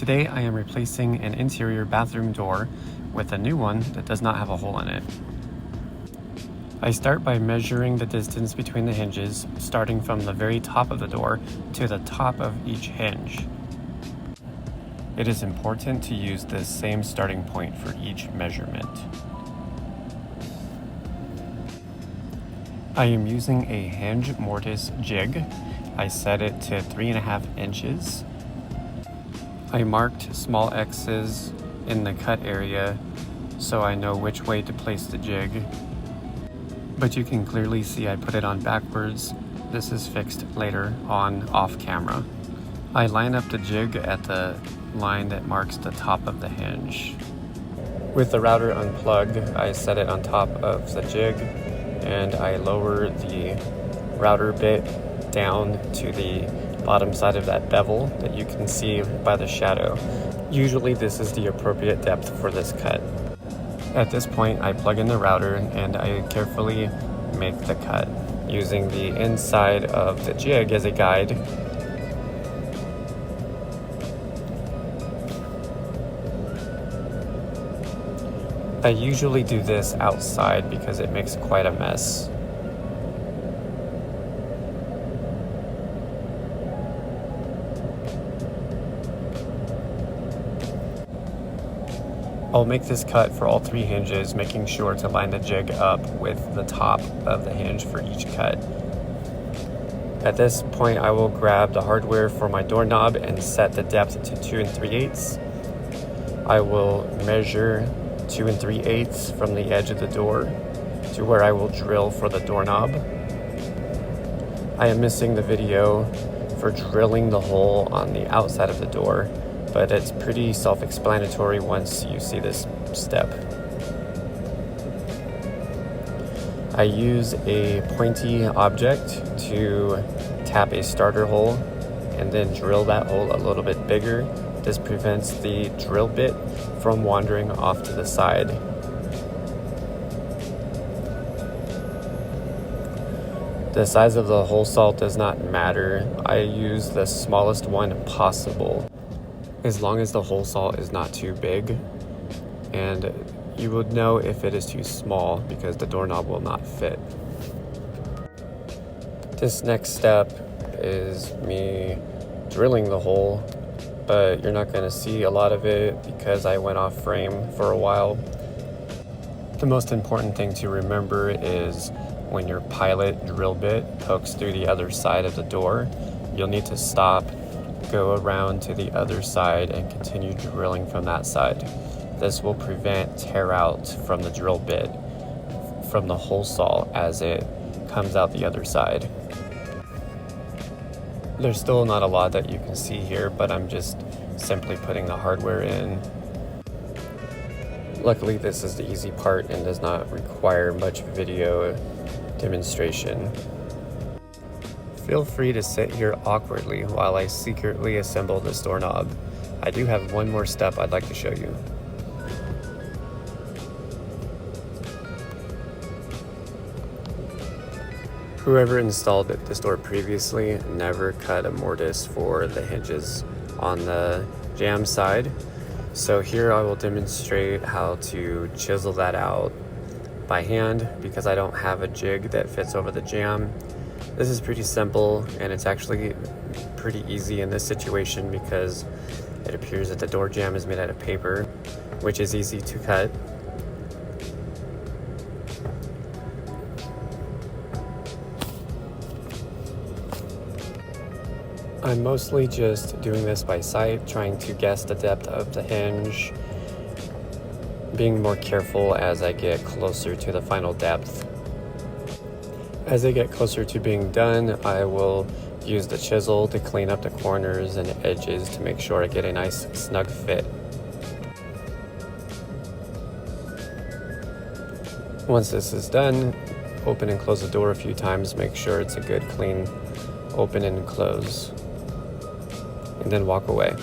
Today I am replacing an interior bathroom door with a new one that does not have a hole in it. I start by measuring the distance between the hinges, starting from the very top of the door to the top of each hinge. It is important to use the same starting point for each measurement. I am using a hinge mortise jig. I set it to 3.5 inches. I marked small X's in the cut area so I know which way to place the jig. But you can clearly see I put it on backwards. This is fixed later on off camera. I line up the jig at the line that marks the top of the hinge. With the router unplugged, I set it on top of the jig and I lower the router bit down to the bottom side of that bevel that you can see by the shadow. Usually this is the appropriate depth for this cut. At this point, I plug in the router and I carefully make the cut using the inside of the jig as a guide. I usually do this outside because it makes quite a mess. I'll make this cut for all 3 hinges, making sure to line the jig up with the top of the hinge for each cut. At this point, I will grab the hardware for my doorknob and set the depth to 2 3/8. I will measure 2 3/8 from the edge of the door to where I will drill for the doorknob. I am missing the video for drilling the hole on the outside of the door, but it's pretty self-explanatory once you see this step. I use a pointy object to tap a starter hole and then drill that hole a little bit bigger. This prevents the drill bit from wandering off to the side. The size of the hole saw does not matter. I use the smallest one possible, as long as the hole saw is not too big, and you would know if it is too small because the doorknob will not fit. This next step is me drilling the hole, but you're not going to see a lot of it because I went off frame for a while. The most important thing to remember is when your pilot drill bit pokes through the other side of the door, you'll need to stop, go around to the other side and continue drilling from that side. This will prevent tear out from the drill bit from the hole saw as it comes out the other side. There's still not a lot that you can see here, but I'm just simply putting the hardware in. Luckily, this is the easy part and does not require much video demonstration. Feel free to sit here awkwardly while I secretly assemble this doorknob. I do have one more step I'd like to show you. Whoever installed this door previously never cut a mortise for the hinges on the jamb side. So here I will demonstrate how to chisel that out by hand because I don't have a jig that fits over the jamb. This is pretty simple, and it's actually pretty easy in this situation because it appears that the door jamb is made out of paper, which is easy to cut. I'm mostly just doing this by sight, trying to guess the depth of the hinge, being more careful as I get closer to the final depth. As I get closer to being done, I will use the chisel to clean up the corners and edges to make sure I get a nice snug fit. Once this is done, open and close the door a few times, make sure it's a good clean open and close, and then walk away.